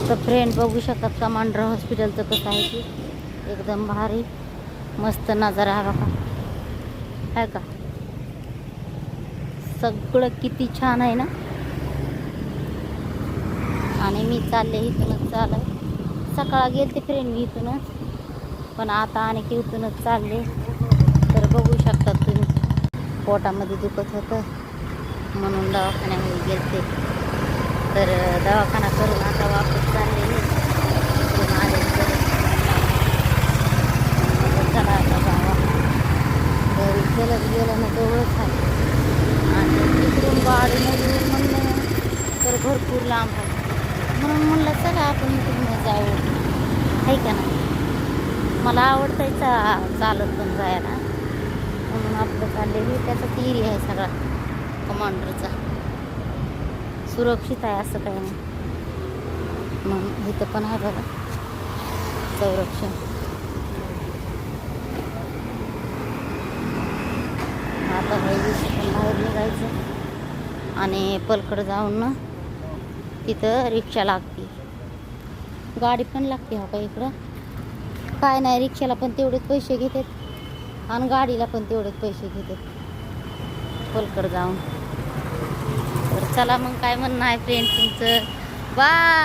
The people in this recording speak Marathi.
तर फ्रेंड बघू शकतात कमांडर हॉस्पिटलचं कसं आहे की एकदम भारी मस्त नजारा आहे बघा. आहे का सगळं किती छान आहे ना. आणि मी चालले इथूनच चालय. सकाळ गेलते फ्रेंड मी इथूनच, पण आता आणि की इथूनच चालले. तर बघू शकतात तुम्ही पोटामध्ये दुखत होतं म्हणून दवाखान्यामध्ये गेलते. तर दवाखाना करून आता वापस चालले इकडून आले. चला आता जावा घरी. चलत गेलं ना जवळच आहे आणि तिकडून गाडीमध्ये म्हणलं तर भरपूर लांब आहे. म्हणून म्हणलं चला आपण इकडून जाऊ. आहे का ना. मला आवडतं चालत पण जायला, म्हणून आपलं चाललेली. त्याचाच एरिया आहे सगळा कमांडरचा. सुरक्षित आहे असं काही नाही. मग इथं पण आहे बघा संरक्षण. आता पण बाहेर निघायचं आणि पलकड जाऊन ना तिथं रिक्षा लागते, गाडी पण लागते. हो का इकडं काय नाही, रिक्षाला पण तेवढेच पैसे घेतात आणि गाडीला पण तेवढेच पैसे घेतात पलकड जाऊन. तर चला मग काय म्हणणं आहे फ्रेंड तुमचं. बाय.